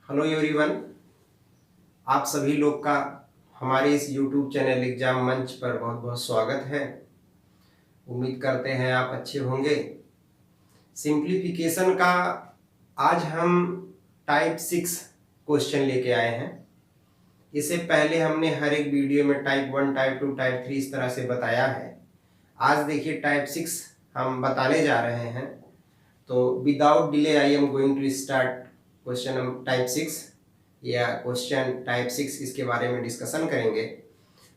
Hello everyone, आप सभी लोग का हमारे इस YouTube चैनल एग्जाम मंच पर बहुत बहुत स्वागत है। उम्मीद करते हैं आप अच्छे होंगे। सिंप्लीफिकेशन का आज हम टाइप 6 क्वेश्चन लेके आए हैं। इससे पहले हमने हर एक वीडियो में टाइप 1, टाइप 2, टाइप 3 इस तरह से बताया है। आज देखिए टाइप 6 हम बताने जा रहे हैं। तो without delay I am going to start question type 6 या क्वेश्चन टाइप 6 इसके बारे में डिस्कशन करेंगे।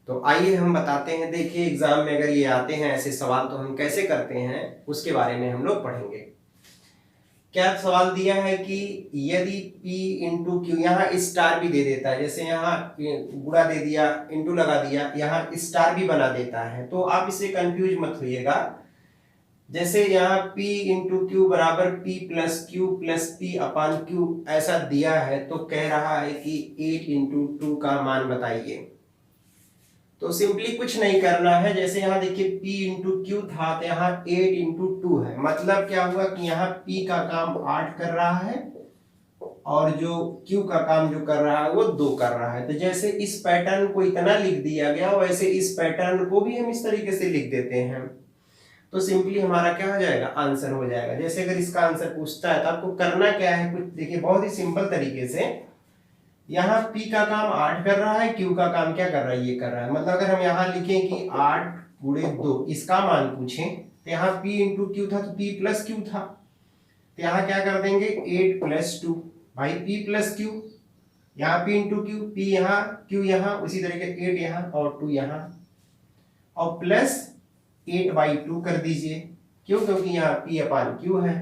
तो आइए हम बताते हैं। देखिए एग्जाम में अगर ये आते हैं ऐसे सवाल तो हम कैसे करते हैं उसके बारे में हम लोग पढ़ेंगे। क्या सवाल दिया है कि यदि P इंटू क्यू, यहाँ स्टार भी दे देता है, जैसे यहाँ गुणा दे दिया, इंटू लगा दिया, यहाँ स्टार भी बना देता है, तो आप इससे कंफ्यूज मत होइएगा। जैसे यहाँ P इंटू क्यू बराबर P plus Q plus P अपान क्यू ऐसा दिया है, तो कह रहा है कि 8 इंटू 2 का मान बताइए। तो सिंपली कुछ नहीं करना है। जैसे यहाँ देखिए P इंटू क्यू था तो यहाँ 8 इंटू 2 है, मतलब क्या हुआ कि यहाँ P का काम 8 कर रहा है और जो Q का काम जो कर रहा है वो 2 कर रहा है। तो जैसे इस पैटर्न को इतना लिख दिया गया वैसे इस पैटर्न को भी हम इस तरीके से लिख देते हैं, तो सिंपली हमारा क्या हो जाएगा, आंसर हो जाएगा। जैसे अगर इसका आंसर पूछता है तो आपको करना क्या है, कुछ देखिए बहुत ही सिंपल तरीके से। यहाँ P का काम 8 कर रहा है, Q का काम क्या कर रहा है, ये कर रहा है। मतलब अगर हम यहाँ लिखें कि 8 गुणे 2 इसका मान पूछें तो यहाँ P इंटू क्यू था तो P प्लस क्यू था, तो यहाँ क्या कर देंगे 8 प्लस 2, भाई P प्लस क्यू, यहाँ P इंटू क्यू, P यहाँ Q यहाँ, उसी तरीके 8 यहाँ और 2 यहाँ, और प्लस 8/2 कर दीजिए। क्यों? क्योंकि यहाँ P अपान Q है।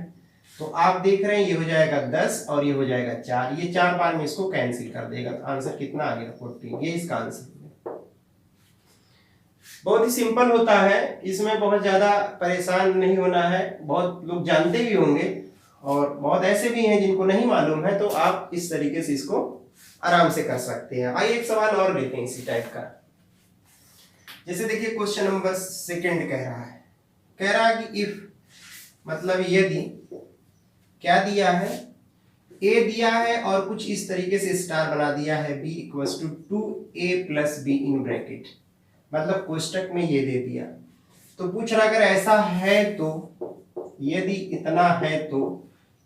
तो आप देख रहे हैं ये हो जाएगा 10 और ये हो जाएगा 4, ये 4 बार में इसको कैंसिल कर देगा। तो आंसर कितना आ गया, 14। ये इसका आंसर है। बहुत ही सिंपल होता है, इसमें बहुत ज्यादा परेशान नहीं होना है। बहुत लोग जानते भी होंगे और बहुत ऐसे भी हैं जिनको नहीं मालूम है, तो आप इस तरीके से इसको आराम से कर सकते हैं। आइए एक सवाल और लेते हैं इसी टाइप का। जैसे देखिए क्वेश्चन नंबर 2 कह रहा है कि इफ, मतलब यदि, क्या दिया है, a दिया है और कुछ इस तरीके से स्टार बना दिया है, b equals to 2a plus b in bracket, मतलब कोष्टक में ये दे दिया। तो पूछ रहा अगर ऐसा है तो, यदि इतना है तो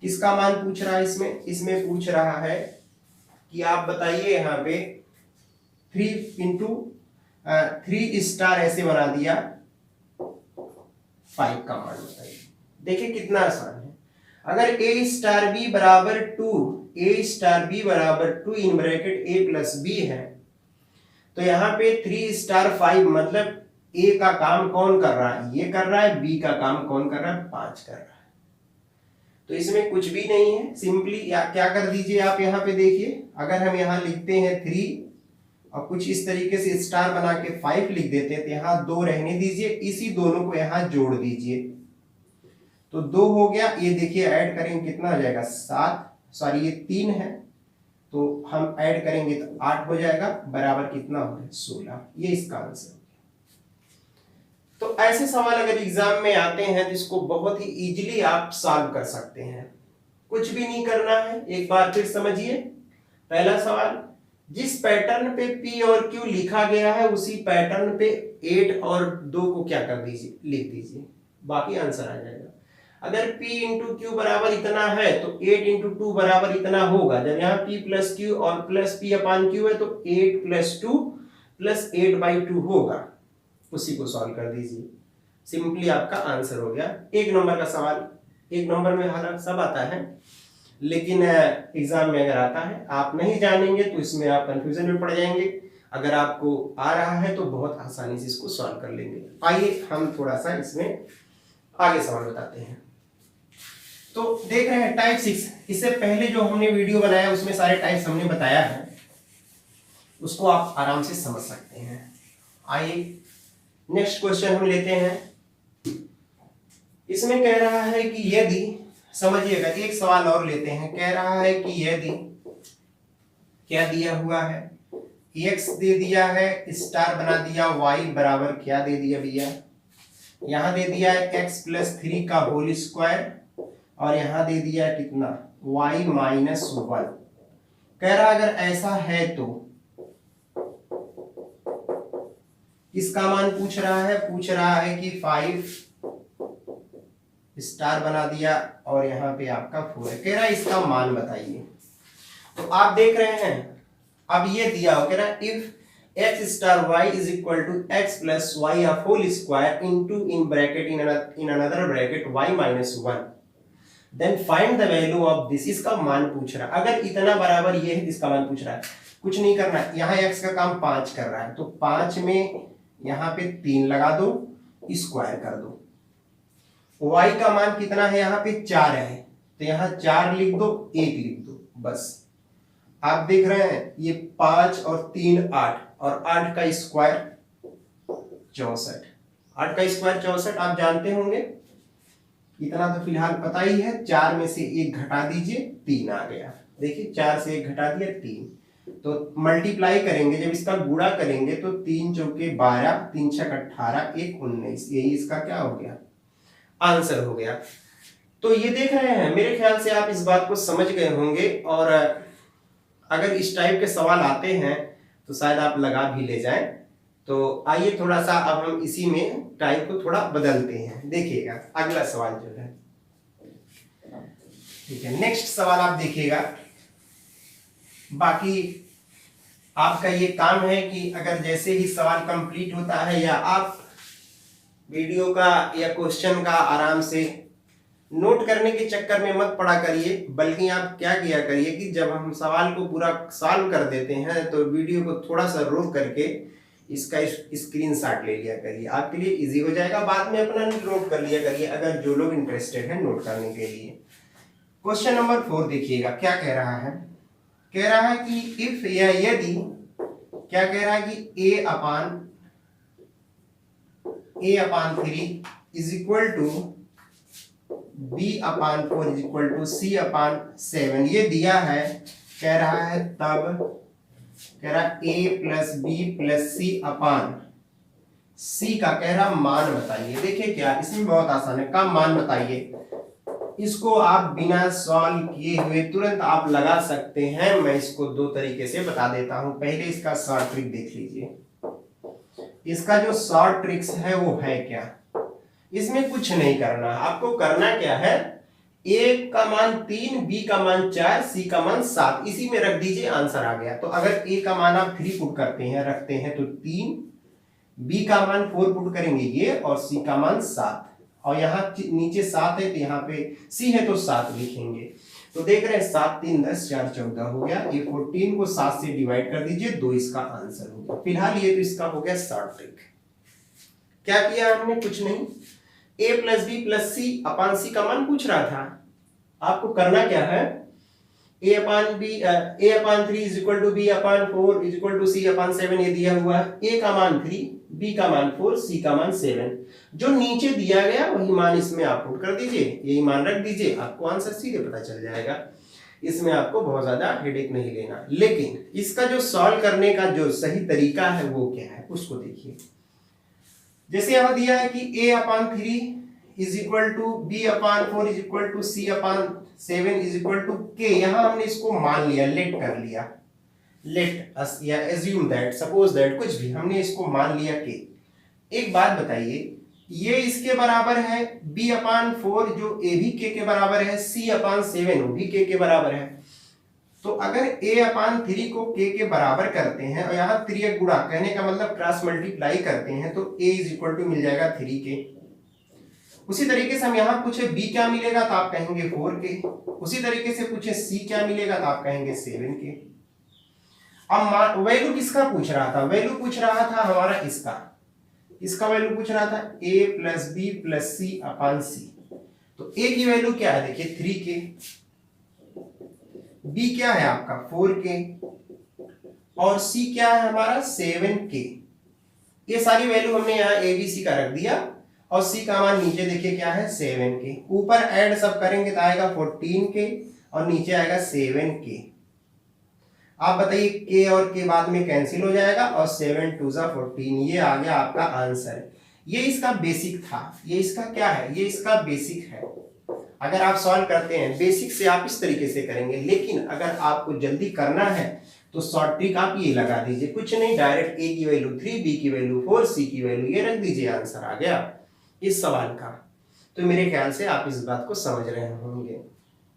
किसका मान पूछ रहा है इसमें पूछ रहा है कि आप बताइए यहाँ पे 3 स्टार ऐसे बना दिया, 5 का मान बताइए। देखिए कितना आसान है। अगर a स्टार b बराबर 2, a स्टार b बराबर 2 in bracket a plus b है, तो यहाँ पे 3 स्टार 5, मतलब a का काम कौन कर रहा है, ये कर रहा है, b का काम कौन कर रहा है, 5 कर रहा है। तो इसमें कुछ भी नहीं है। सिंपली क्या कर दीजिए आप, यहाँ पे देखिए, अगर हम यहाँ लिखते हैं 3 और कुछ इस तरीके से स्टार बना के 5 लिख देते हैं, तो यहाँ 2 रहने दीजिए, इसी दोनों को यहाँ जोड़ दीजिए, तो 2 हो गया। ये देखिए ऐड करेंगे कितना हो जाएगा, 7, सॉरी ये 3 है, तो हम ऐड करेंगे तो 8 हो जाएगा, बराबर कितना हो गया, 16। ये इसका आंसर। तो ऐसे सवाल अगर एग्जाम में आते हैं तो इसको बहुत ही इजीली आप सॉल्व कर सकते हैं। कुछ भी नहीं करना है, एक बार फिर समझिए। पहला सवाल, जिस पैटर्न पे P और Q लिखा गया है उसी पैटर्न पे 8 और 2 को क्या कर दीजिए, लिख दीजिए, बाकी आंसर आ जाएगा। अगर P इंटू क्यू बराबर इतना है तो 8 इंटू 2 बराबर इतना होगा। जब यहाँ P प्लस क्यू और प्लस P अपान क्यू है तो 8 प्लस 2 प्लस 8/2 होगा, उसी को सॉल्व कर दीजिए, सिंपली आपका आंसर हो गया। 1 नंबर का सवाल। 1 नंबर में हालांकि सब आता है, लेकिन एग्जाम में अगर आता है आप नहीं जानेंगे तो इसमें आप कंफ्यूजन में पड़ जाएंगे। अगर आपको आ रहा है तो बहुत आसानी से इसको सॉल्व कर लेंगे। आइए हम थोड़ा सा इसमें आगे सवाल बताते हैं। तो देख रहे हैं टाइप 6, इससे पहले जो हमने वीडियो बनाया उसमें सारे टाइप्स हमने बताया है, उसको आप आराम से समझ सकते हैं। आइए नेक्स्ट क्वेश्चन हम लेते हैं। इसमें कह रहा है कि यदि, समझिएगा, एक सवाल और लेते हैं। कह रहा है कि यदि, क्या दिया हुआ है, x दे दिया है, स्टार बना दिया, y बराबर क्या दे दिया भैया, यहां दे दिया है x प्लस 3 का होल स्क्वायर, और यहां दे दिया है कितना, y माइनस 1। कह रहा अगर ऐसा है तो इसका मान पूछ रहा है कि 5 स्टार बना दिया और यहाँ पे आपका 4 है। कह रहा है इसका मान बताइए। तो आप देख रहे हैं अब ये दिया हो, कह रहा है if x star y is equal to x plus y whole square into in bracket in another bracket y minus 1 then find the value of this. इसका मान पूछ रहा है। अगर इतना बराबर ये है इसका मान पूछ रहा है। कुछ नहीं करना है, यहाँ x का काम 5 कर रहा है तो 5 में यहाँ पे 3 लगा दो, स्क्वायर कर दो। y का मान कितना है, यहाँ पे 4 है तो यहाँ 4 लिख दो, 1 लिख दो, बस। आप देख रहे हैं ये 5 और 3 8 और 8 का स्क्वायर 64। 8 का स्क्वायर 64 आप जानते होंगे, इतना तो फिलहाल पता ही है। 4 में से 1 घटा दीजिए, 3 आ गया। देखिए 4 से 1 घटा दिया 3, तो मल्टीप्लाई करेंगे जब इसका गुणा करेंगे तो 3 चौके 12, 3 छक 18, 1 19, यही इसका क्या हो गया, आंसर हो गया। तो ये देख रहे हैं, मेरे ख्याल से आप इस बात को समझ गए होंगे और अगर इस टाइप के सवाल आते हैं तो शायद आप लगा भी ले जाएं। तो आइए थोड़ा सा अब हम इसी में टाइप को थोड़ा बदलते हैं। देखिएगा अगला सवाल जो है, ठीक है, नेक्स्ट सवाल आप देखिएगा। बाकी आपका ये काम है कि अगर जैसे ही सवाल कंप्लीट होता है या आप वीडियो का या क्वेश्चन का आराम से नोट करने के चक्कर में मत पड़ा करिए, बल्कि आप क्या किया करिए कि जब हम सवाल को पूरा सॉल्व कर देते हैं तो वीडियो को थोड़ा सा रोक करके इसका स्क्रीनशॉट ले लिया करिए। आपके लिए इजी हो जाएगा, बाद में अपना नोट कर लिया करिए अगर जो लोग इंटरेस्टेड हैं नोट करने के लिए। क्वेश्चन नंबर 4 देखिएगा क्या कह रहा है। कह रहा है कि इफ या यदि, क्या कह रहा है कि a upon 3 is equal to b upon 4 is equal to c upon 7 ये दिया है। कह रहा है तब कह रहा a plus b plus c upon c का कह रहा मान बताइए। देखिए क्या इसमें बहुत आसान है, का मान बताइए। इसको आप बिना सॉल्व किए हुए तुरंत आप लगा सकते हैं। मैं इसको 2 तरीके से बता देता हूं। पहले इसका शॉर्ट ट्रिक देख लीजिए। इसका जो शॉर्ट ट्रिक्स है वो है क्या, इसमें कुछ नहीं करना। आपको करना क्या है, a का मान 3, b का मान 4, c का मान 7 इसी में रख दीजिए, आंसर आ गया। तो अगर a का मान आप 3 पुट करते हैं रखते हैं तो 3, b का मान 4 पुट करेंगे ये और c का मान 7 और यहाँ नीचे 7 है तो यहाँ पे c है तो 7 लिखेंगे। तो देख रहे हैं 7 3 10 4 14 हो गया। ये 14 को 7 से डिवाइड कर दीजिए, 2 इसका आंसर हो गया। फिलहाल ये तो इसका हो गया शॉर्ट ट्रिक। क्या किया हमने, कुछ नहीं। a प्लस बी प्लस सी अपान सी का मान पूछ रहा था। आपको करना क्या है, a upon 3 is equal to b upon 4 is equal to c upon 7 ये दिया हुआ है। a का मान 3, b का मान 4, c का मान 7, जो नीचे दिया गया वही मान इसमें आप पुट कर दीजिए, यही मान रख दीजिए, आपको आंसर सीधे पता चल जाएगा। इसमें आपको बहुत ज्यादा हेडेक नहीं लेना। लेकिन इसका जो सॉल्व करने का जो सही तरीका है वो क्या है उसको देखिए। जैसे यहां दिया है कि a upon 3 is equal to b upon 4 is equal to c upon 7 is equal to k। यहां हमने इसको मान लिया, लेट कर लिया, लेट अस या एज्यूम दैट, सपोज दैट, कुछ भी हमने इसको मान लिया k। एक बात बताइए, ये इसके बराबर है b अपान 4 जो a भी k के बराबर है, c अपान 7 वो भी k के बराबर है। तो अगर a अपान 3 को k के बराबर करते हैं और यहाँ 3 गुणा, कहने का मतलब क्रॉस मल्टीप्लाई करते हैं तो a इज इक्वल टू मिल जाएगा 3k। उसी तरीके से हम यहाँ पूछे b क्या मिलेगा तो आप कहेंगे 4k। उसी तरीके से पूछे c क्या मिलेगा तो आप कहेंगे 7k। अब वैल्यू किसका पूछ रहा था, वैल्यू पूछ रहा था हमारा इसका वैल्यू पूछ रहा था a प्लस बी प्लस सी अपान सी। तो a की वैल्यू क्या है, देखिए 3k, b क्या है आपका 4k और c क्या है हमारा 7k। ये सारी वैल्यू हमने यहाँ a b c का रख दिया और c का मान नीचे देखिए क्या है 7k। ऊपर ऐड सब करेंगे तो आएगा 14k और नीचे आएगा 7k। आप बताइए k और k बाद में कैंसिल हो जाएगा और 7 2 14, ये आ गया आपका आंसर। ये इसका बेसिक था, ये इसका क्या है, ये इसका बेसिक है। अगर आप सॉल्व करते हैं बेसिक से आप इस तरीके से करेंगे, लेकिन अगर आपको जल्दी करना है तो शॉर्ट ट्रिक आप ये लगा दीजिए, कुछ नहीं, डायरेक्ट a की वैल्यू 3, b की वैल्यू 4, c की वैल्यू ये रख दीजिए, आंसर आ गया इस सवाल का। तो मेरे ख्याल से आप इस बात को समझ रहे होंगे।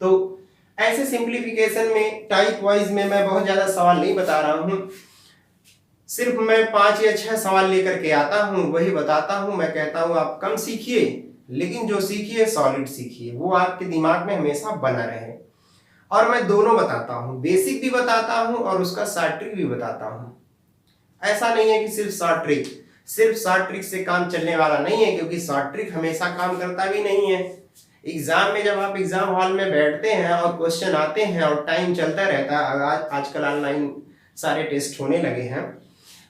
तो ऐसे सिंप्लीफिकेशन में टाइप वाइज में मैं बहुत ज्यादा सवाल नहीं बता रहा हूं, सिर्फ मैं 5 या 6 सवाल लेकर के आता हूं, वही बताता हूं। मैं कहता हूं आप कम सीखिए, लेकिन जो सीखिए सॉलिड सीखिए, वो आपके दिमाग में हमेशा बना रहे। और मैं दोनों बताता हूं, बेसिक भी बताता हूं और उसका शॉर्ट ट्रिक भी बताता हूं। ऐसा नहीं है कि सिर्फ शॉर्ट ट्रिक से काम चलने वाला नहीं है, क्योंकि शॉर्ट ट्रिक हमेशा काम करता भी नहीं है। एग्जाम में जब आप एग्जाम हॉल में बैठते हैं और क्वेश्चन आते हैं और टाइम चलता रहता है, आजकल ऑनलाइन सारे टेस्ट होने लगे हैं,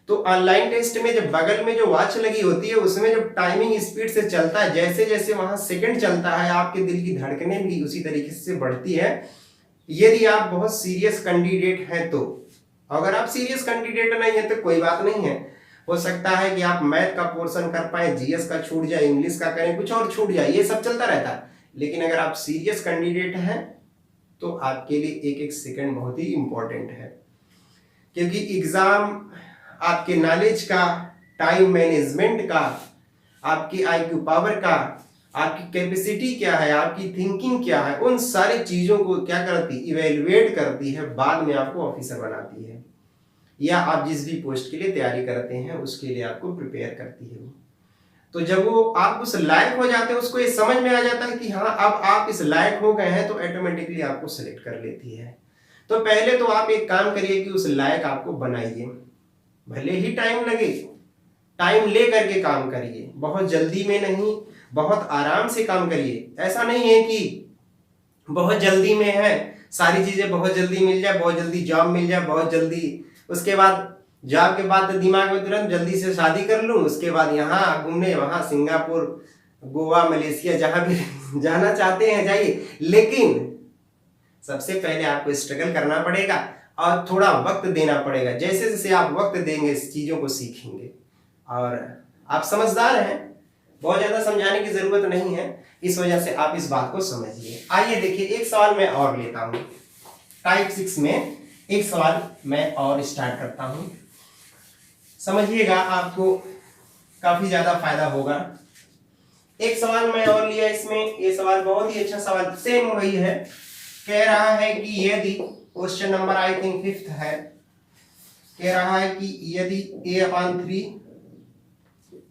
तो ऑनलाइन टेस्ट में जब बगल में जो वॉच लगी होती है उसमें जब टाइमिंग स्पीड से चलता है, जैसे जैसे वहां सेकंड चलता है आपके दिल की धड़कनें भी उसी तरीके से बढ़ती है। यदि आप बहुत सीरियस कैंडिडेट हैं तो, अगर आप सीरियस कैंडिडेट नहीं है तो कोई बात नहीं है, हो सकता है कि आप मैथ का पोर्शन कर पाए, जीएस का छूट जाए, इंग्लिश का करें, कुछ और छूट जाए, ये सब चलता रहता है। लेकिन अगर आप सीरियस कैंडिडेट हैं तो आपके लिए एक एक सेकंड बहुत ही इंपॉर्टेंट है, क्योंकि एग्जाम आपके नॉलेज का, टाइम मैनेजमेंट का, आपकी आईक्यू पावर का, आपकी कैपेसिटी क्या है, आपकी थिंकिंग क्या है, उन सारी चीजों को क्या करती, इवेल्युएट करती है, बाद में आपको ऑफिसर बनाती है, या आप जिस भी पोस्ट के लिए तैयारी करते हैं उसके लिए आपको प्रिपेयर करती है वो। तो जब वो आप उस लायक हो जाते हैं, उसको ये समझ में आ जाता है कि हाँ अब आप इस लायक हो गए हैं, तो ऑटोमेटिकली आपको सिलेक्ट कर लेती है। तो पहले तो आप एक काम करिए कि उस लायक आपको बनाइए, भले ही टाइम लगे, टाइम ले करके काम करिए, बहुत जल्दी में नहीं, बहुत आराम से काम करिए। ऐसा नहीं है कि बहुत जल्दी में है, सारी चीजें बहुत जल्दी मिल जाए, बहुत जल्दी जॉब मिल जाए, बहुत जल्दी उसके बाद जॉब के बाद दिमाग में तुरंत जल्दी से शादी कर लूं, उसके बाद यहाँ घूमने, वहां सिंगापुर, गोवा, मलेशिया, जहां भी जाना चाहते हैं जाइए। लेकिन सबसे पहले आपको स्ट्रगल करना पड़ेगा और थोड़ा वक्त देना पड़ेगा। जैसे जैसे आप वक्त देंगे इस चीजों को सीखेंगे। और आप समझदार हैं, बहुत ज्यादा समझाने की जरूरत नहीं है, इस वजह से आप इस बात को समझिए। आइए देखिए एक सवाल मैं और लेता हूं, टाइप 6 में एक सवाल मैं और स्टार्ट करता हूं, समझिएगा, आपको काफी ज्यादा फायदा होगा। एक सवाल मैं और लिया इसमें, ये सवाल बहुत ही अच्छा सवाल, सेम वही है, कह रहा है कि यदि, question number I think 5th है, कह रहा है कि यदि a/3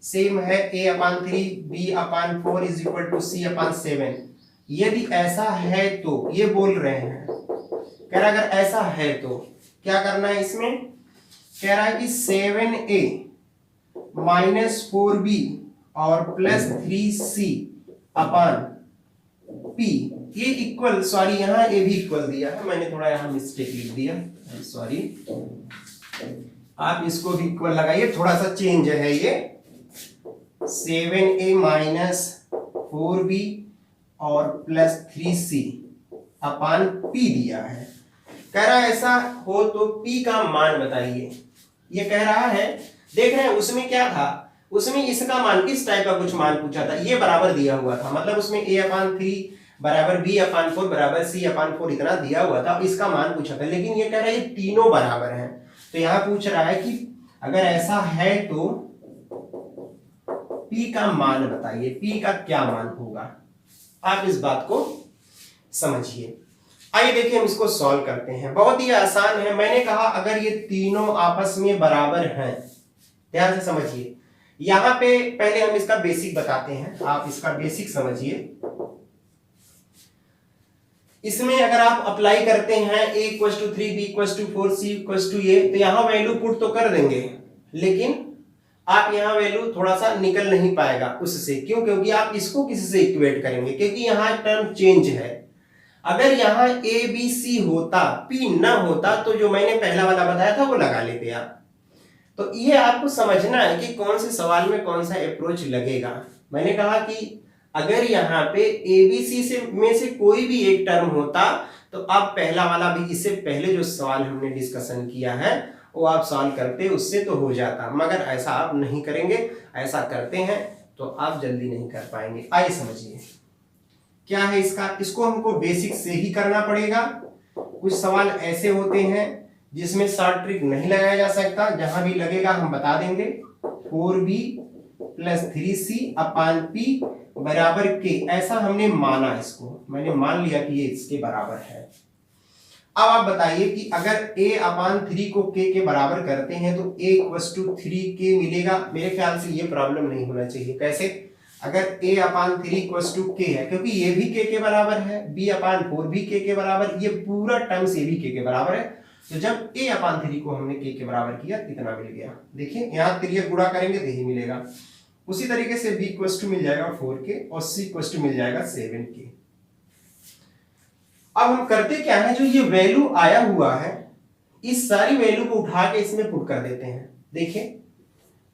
सेम है a/3 b/4 is equal to c/7, यदि ऐसा है तो, ये बोल रहे हैं, कह रहा अगर ऐसा है तो क्या करना है इसमें, कह रहा है कि 7a माइनस 4b और प्लस 3c/p ये इक्वल, सॉरी यहाँ ए भी इक्वल दिया है, मैंने थोड़ा यहाँ मिस्टेक लिख दिया, सॉरी, आप इसको भी इक्वल लगाइए, थोड़ा सा चेंज है ये, 7a माइनस 4b और प्लस 3c/p दिया है। कह रहा है ऐसा हो तो p का मान बताइए। ये कह रहा है, देख रहे हैं उसमें क्या था, उसमें इसका मान, इस टाइप का कुछ मान पूछा था, ये बराबर दिया हुआ था, मतलब उसमें a/3 बराबर b/4 बराबर c/4 इतना दिया हुआ था, इसका मान पूछा था। लेकिन ये कह रहा है ये तीनों बराबर हैं, तो यहां पूछ रहा है कि अगर ऐसा है तो p का मान बताइए, p का क्या मान होगा, आप इस बात को समझिए। आइए देखिए हम इसको सॉल्व करते हैं, बहुत ही आसान है। मैंने कहा अगर ये तीनों आपस में बराबर हैं, ध्यान से समझिए, यहां पे पहले हम इसका बेसिक बताते हैं, आप इसका बेसिक समझिए। इसमें अगर आप अप्लाई करते हैं a = 3 b = 4 c = a, तो यहां वैल्यू पुट तो कर देंगे, लेकिन आप यहां वैल्यू थोड़ा सा निकल नहीं पाएगा उससे, क्यों, क्योंकि आप इसको किसी से इक्वेट करेंगे, क्योंकि यहां टर्म चेंज है। अगर यहां a b c होता, p न होता, तो जो मैंने पहला वाला बताया था वो लगा लेते आप। तो ये आपको समझना है कि कौन से सवाल में कौन सा अप्रोच लगेगा। मैंने कहा कि अगर यहाँ पे ABC में से कोई भी एक टर्म होता, तो आप पहला वाला भी, इससे पहले जो सवाल हमने डिस्कशन किया है वो आप सॉल्व करते, उससे तो हो जाता, मगर ऐसा आप नहीं करेंगे। ऐसा करते हैं तो आप जल्दी नहीं कर पाएंगे। आइए समझिए क्या है इसका, इसको हमको बेसिक से ही करना पड़ेगा। कुछ सवाल ऐसे होते हैं जिसमें शॉर्ट ट्रिक नहीं लगाया जा सकता, जहां भी लगेगा हम बता देंगे। 4b प्लस 3c अपान p बराबर k, ऐसा हमने माना, इसको मैंने मान लिया कि ये इसके बराबर है। अब आप बताइए कि अगर a अपान 3 को k के बराबर करते हैं तो a इक्वल्स टू 3k मिलेगा। मेरे ख्याल से ये प्रॉब्लम नहीं होना चाहिए। कैसे, अगर a upon 3 equals to k है, क्योंकि ये भी k के बराबर है, b अपान 4 भी k के बराबर, ये पूरा टर्म्स ये भी k के बराबर है। तो जब a अपान 3 को हमने k के बराबर किया, इतना मिल गया। देखिए यहाँ 3 गुणा करेंगे तो यही मिलेगा। उसी तरीके से b इक्वल्स टू मिल जाएगा 4k और c इक्वल्स टू मिल जाएगा 7k। अब हम करते क्या है, जो ये वैल्यू आया हुआ है, इस सारी वैल्यू को उठा के इसमें पुट कर देते हैं। देखिए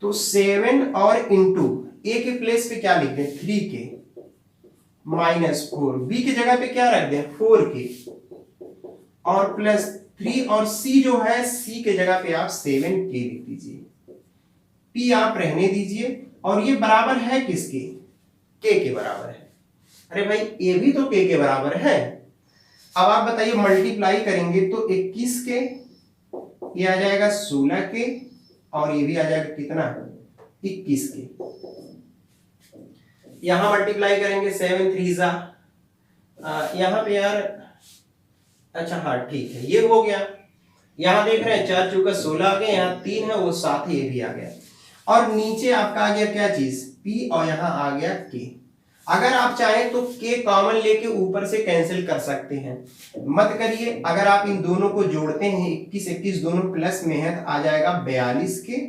तो 7 और इंटू a के प्लेस पे क्या लिख दें, 3k माइनस 4, b की जगह पे क्या रख दें, 4k, और प्लस 3, और c जो है c के जगह पे आप 7k लिख दीजिए, p आप रहने दीजिए, और ये बराबर है किसके, k के बराबर है। अरे भाई a भी तो k के बराबर है। अब आप बताइए मल्टीप्लाई करेंगे तो 21 के, ये आ जाएगा 16 के, और ये भी आ जाएगा कितना, 21 के। यहां मल्टीप्लाई करेंगे 7 3 जा, यहां पे यार, अच्छा हाँ ठीक है, ये हो गया। यहां देख रहे हैं 4 चौका 16 आ गया, यहाँ 3 है वो 7 है, ये भी आ गया। और नीचे आपका आ गया क्या चीज, p, और यहाँ आ गया k। अगर आप चाहें तो k कॉमन लेके ऊपर से कैंसिल कर सकते हैं, मत करिए। अगर आप इन दोनों को जोड़ते हैं, 21 21 दोनों प्लस में है, तो आ जाएगा 42 के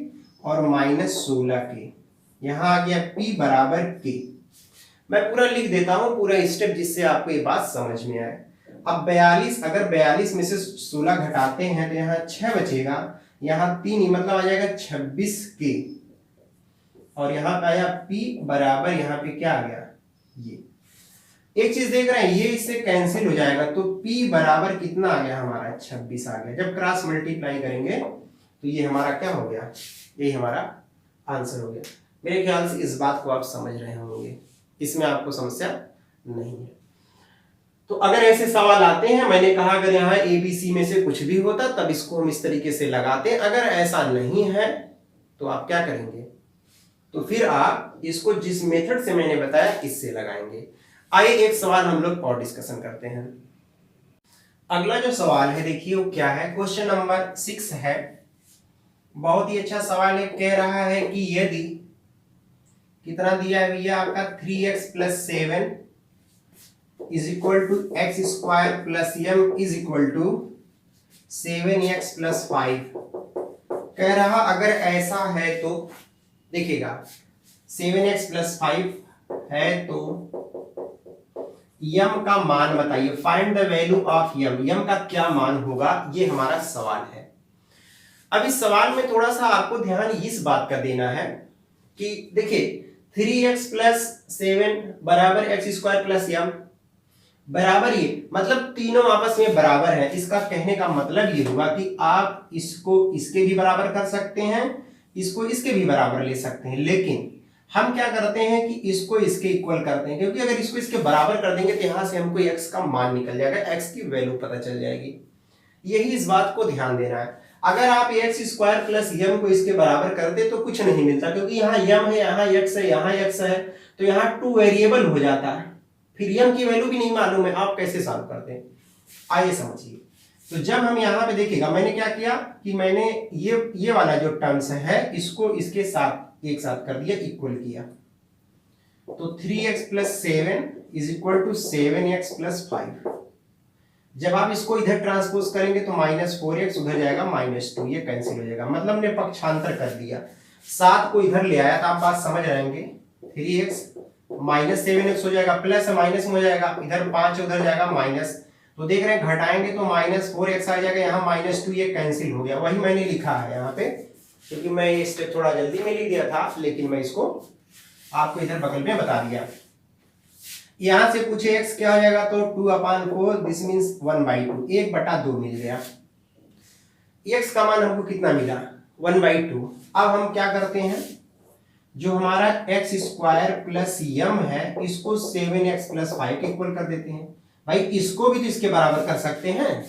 और माइनस 16 के। यहाँ आ गया p बराबर k। मैं पूरा लिख देता हूं, पूरा स्टेप, जिससे आपको ये बात समझ में आए। अब 42, अगर 42 में से 16 घटाते हैं तो यहाँ 6 बचेगा, यहाँ 3 मतलब आ जाएगा 26 के, और यहाँ पे आया p बराबर, यहाँ पे क्या आ गया, ये एक चीज देख रहे हैं, ये इससे कैंसिल हो जाएगा, तो p बराबर कितना आ गया हमारा, 26 आ गया। जब क्रॉस मल्टीप्लाई करेंगे तो ये हमारा क्या हो गया, ये हमारा आंसर हो गया। मेरे ख्याल से इस बात को आप समझ रहे होंगे, इसमें आपको समस्या नहीं है। तो अगर ऐसे सवाल आते हैं, मैंने कहा अगर यहाँ ABC में से कुछ भी होता तब इसको हम इस तरीके से लगाते हैं। अगर ऐसा नहीं है तो आप क्या करेंगे, तो फिर आप इसको जिस मेथड से मैंने बताया इससे लगाएंगे। आइए एक सवाल हम लोग और डिस्कशन करते हैं। अगला जो सवाल है देखिए वो क्या है, क्वेश्चन नंबर 6 है। बहुत ही अच्छा सवाल है। कह रहा है कि यदि कितना दिया है भैया आपका 3x plus 7 is equal to x square plus m is equal to 7x plus 5। कह रहा अगर ऐसा है तो देखिएगा 7x प्लस 5 है तो यम का मान बताइए, फाइंड द वैल्यू ऑफ यम, यम का क्या मान होगा, ये हमारा सवाल है। अब इस सवाल में थोड़ा सा आपको ध्यान इस बात का देना है कि देखिए 3x प्लस 7 बराबर एक्स स्क्वायर प्लस यम बराबर, ये मतलब तीनों आपस में बराबर है। इसका कहने का मतलब ये हुआ कि आप इसको इसके भी बराबर कर सकते हैं, इसको इसके भी बराबर ले सकते हैं, लेकिन हम क्या करते हैं कि इसको इसके इक्वल करते हैं, क्योंकि अगर इसको इसके बराबर कर देंगे तो यहां से हमको x का मान निकल जाएगा, x की वैल्यू पता चल जाएगी। यही इस बात को ध्यान देना है। अगर आप एक्स स्क्वायर प्लस यम को इसके बराबर करते तो कुछ नहीं मिलता, क्योंकि यहाँ यम है, यहाँ x है, यहाँ x है, तो यहाँ 2 वेरिएबल हो जाता है, फिर यम की वैल्यू भी नहीं मालूम है, आप कैसे सॉल्व करते हैं, आइए समझिए। तो जब हम यहाँ पे देखिएगा, मैंने क्या किया कि मैंने ये वाला जो टर्म्स है इसको इसके साथ एक साथ कर दिया, इक्वल किया, तो 3x plus 7 is equal to 7x plus 5। जब आप इसको इधर ट्रांसपोज करेंगे तो माइनस 4x उधर जाएगा माइनस 2, ये कैंसिल हो जाएगा, मतलब हमने पक्षांतर कर दिया, 7 को इधर ले आया, तो आप बात समझ रहेंगे, 3x माइनस 7x हो जाएगा, प्लस माइनस में हो जाएगा, इधर 5 उधर जाएगा माइनस, तो देख रहे हैं घटाएंगे तो माइनस 4x आ जाएगा, यहाँ माइनस 2, ये कैंसिल हो गया। वही मैंने लिखा है यहाँ पे, क्योंकि मैं ये स्टेप थोड़ा जल्दी में लिख दिया था, लेकिन मैं इसको आपको इधर बगल में बता दिया। यहां से पूछे x क्या हो जाएगा, तो 2/4, दिस मींस 1/2, 1/2 मिल गया। x का मान हमको कितना मिला, 1/2। अब हम क्या करते हैं, जो हमारा एक्स स्क्वायर प्लस यम है इसको 7x प्लस 5 इक्वल कर देते हैं। भाई इसको भी तो इसके बराबर कर सकते हैं,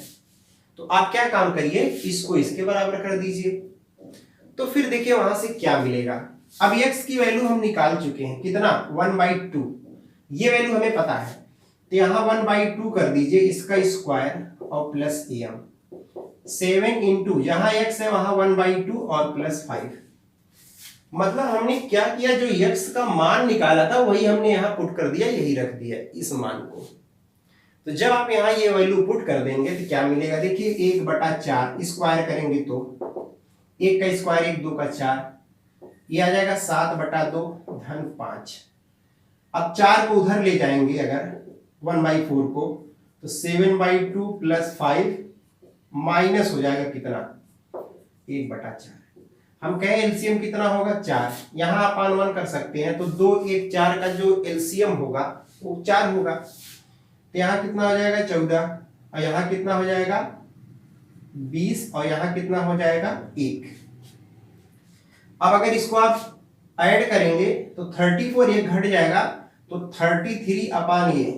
तो आप क्या काम करिए, इसको इसके बराबर कर दीजिए। तो फिर देखिए वहां से क्या मिलेगा। अब x की वैल्यू हम निकाल चुके हैं, कितना 1/2, ये वैल्यू हमें पता है, तो यहाँ 1/2 कर दीजिए इसका स्क्वायर और प्लस एम 7 इंटू जहां x है वहां 1/2 और प्लस 5। मतलब हमने क्या किया, जो x का मान निकाला था वही हमने यहाँ पुट कर दिया, यही रख दिया इस मान को। तो जब आप यहाँ ये वैल्यू पुट कर देंगे तो क्या मिलेगा, देखिए 1/4 स्क्वायर करेंगे तो 1 का स्क्वायर 1 2 का 4, ये आ जाएगा 7/2 धन 5। अब 4 को उधर ले जाएंगे अगर 1/4 को, तो 7/2 प्लस 5 माइनस हो जाएगा कितना 1/4। हम कहें एलसीएम कितना होगा 4, यहाँ आप अनुमान कर सकते हैं, तो 2 1 4 का जो एलसीएम होगा वो 4 होगा। तो यहाँ कितना हो जाएगा 14, और यहाँ कितना हो जाएगा 20, और यहाँ कितना हो जाएगा 1। अब अगर इसको आप ऐड करेंगे तो 34 ये घट जाएगा, तो 33 ये,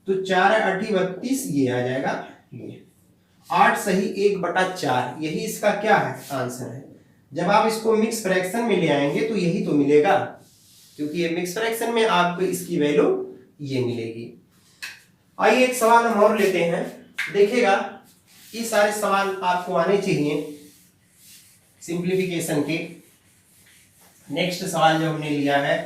तो 4 8 32 ये आ जाएगा, ये 8 सही 1/4, यही इसका क्या है आंसर है। जब आप इसको मिक्स फ्रैक्शन में ले आएंगे तो यही तो मिलेगा, क्योंकि ये मिक्स फ्रैक्शन में आपको इसकी वैल्यू ये मिलेगी। आइए एक सवाल हम और लेते हैं, देखिएगा ये सारे सवाल आपको आने चाहिए सिंप्लीफिकेशन के। नेक्स्ट सवाल जो हमने लिया है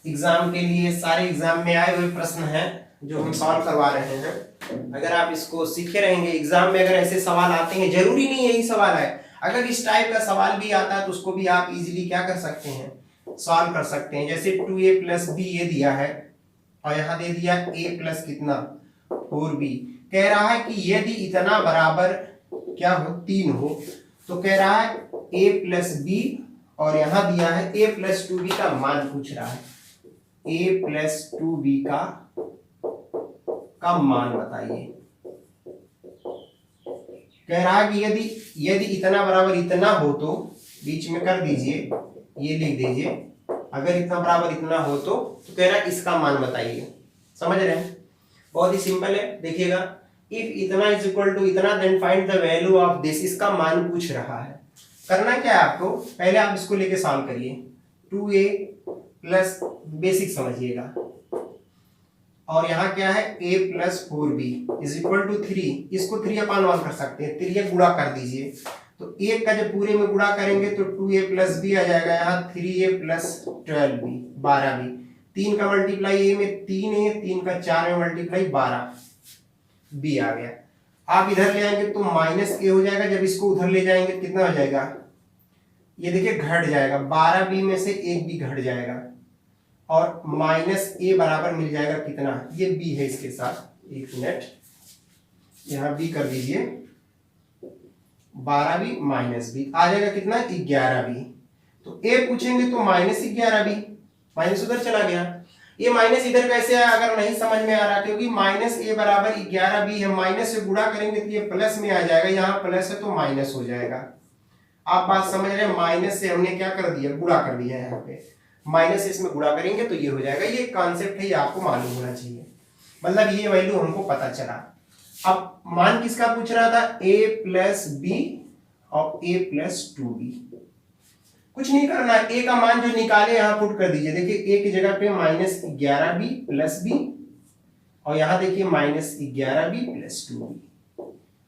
एग्जाम के लिए, सारे एग्जाम में आए हुए प्रश्न हैं जो हम सॉल्व करवा रहे हैं। अगर आप इसको सीखे रहेंगे, एग्जाम में अगर ऐसे सवाल आते हैं, जरूरी नहीं यही सवाल है, अगर इस टाइप का सवाल भी आता है तो उसको भी आप इजीली क्या कर सकते हैं, सॉल्व कर सकते हैं। जैसे 2a प्लस बी ये दिया है और यहाँ दे दिया a प्लस कितना 4b, कह रहा है कि यदि इतना बराबर क्या हो 3 हो, तो कह रहा है a प्लस बी, और यहाँ दिया है a प्लस 2b का मान पूछ रहा है, a प्लस 2b का मान बताइए। कह रहा है कि यदि इतना बराबर इतना हो तो बीच में कर दीजिए, ये लिख दीजिए, अगर इतना बराबर इतना हो तो कह रहा है इसका मान बताइए। समझ रहे हैं, बहुत ही सिंपल है। देखिएगा इफ इतना इज इक्वल टू इतना then find the value of this, इसका मान पूछ रहा है। करना क्या है आपको, पहले आप इसको लेके सॉल्व करिए। 2a प्लस बेसिक समझिएगा, और यहाँ क्या है a plus 4b is equal to 3, इसको 3/1 कर सकते हैं, 3 गुणा कर दीजिए, तो 1 का जब पूरे में गुणा करेंगे तो 2a प्लस b आ जाएगा, यहाँ 3a प्लस 12b 12b, 3 का मल्टीप्लाई a में 3a, 3 का 4 में मल्टीप्लाई 12b आ गया। आप इधर ले आएंगे तो माइनस a हो जाएगा, जब इसको उधर ले जाएंगे कितना हो जाएगा, ये देखिए घट जाएगा, 12b में से 1b घट जाएगा, और माइनस a बराबर मिल जाएगा कितना, ये b है इसके साथ, एक मिनट यहाँ b कर दीजिए, 12b माइनस b आ जाएगा कितना 11b। तो a पूछेंगे तो माइनस 11b, माइनस उधर चला गया, ये माइनस इधर कैसे आया अगर नहीं समझ में आ रहा, क्योंकि माइनस a बराबर 11b है, माइनस से गुणा करेंगे तो ये प्लस में आ जाएगा, यहाँ प्लस है तो माइनस हो जाएगा। आप बात समझ रहे हैं, माइनस से हमने क्या कर दिया, गुणा कर दिया, यहाँ पे माइनस से इसमें गुणा करेंगे तो ये हो जाएगा। ये कॉन्सेप्ट है, ये आपको मालूम होना चाहिए, मतलब ये वैल्यू हमको पता चला। अब मान किसका पूछ रहा था, a प्लस बी और a प्लस 2b। कुछ नहीं करना, a का मान जो निकाले यहाँ पुट कर दीजिए। देखिए a की जगह पे माइनस 11b प्लस b, और यहाँ देखिए माइनस 11b प्लस 2b,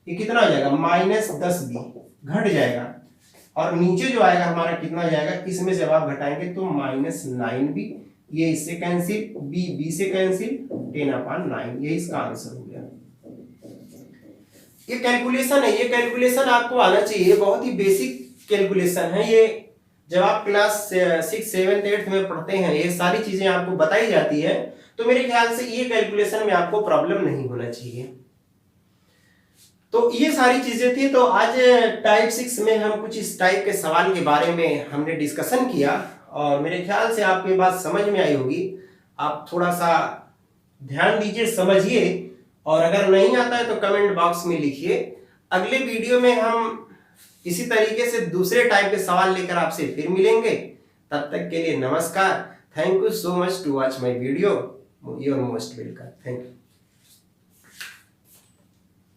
ये कितना हो जाएगा माइनस 10b, घट जाएगा, और नीचे जो आएगा हमारा कितना जाएगा, इसमें जब आप घटाएंगे तो माइनस 9b, ये इससे कैंसिल, b से कैंसिल, 10/9, ये इसका आंसर हो गया। ये कैलकुलेशन है, ये कैलकुलेशन आपको आना चाहिए, बहुत ही बेसिक कैलकुलेशन है ये। जब आप क्लास 6 7 8 में पढ़ते हैं ये सारी चीजें आपको बताई जाती है, तो मेरे ख्याल से ये कैलकुलेशन में आपको प्रॉब्लम नहीं होना चाहिए। तो ये सारी चीजें थी। तो आज टाइप 6 में हम कुछ इस टाइप के सवाल के बारे में हमने डिस्कशन किया, और मेरे ख्याल से आपको ये बात समझ में आई होगी। आप थोड़ा सा ध्यान दीजिए, समझिए, और अगर नहीं आता है तो कमेंट बॉक्स में लिखिए। अगले वीडियो में हम इसी तरीके से दूसरे टाइप के सवाल लेकर आपसे फिर मिलेंगे। तब तक के लिए नमस्कार। Thank you so much to watch my video. You are most welcome. Thank you.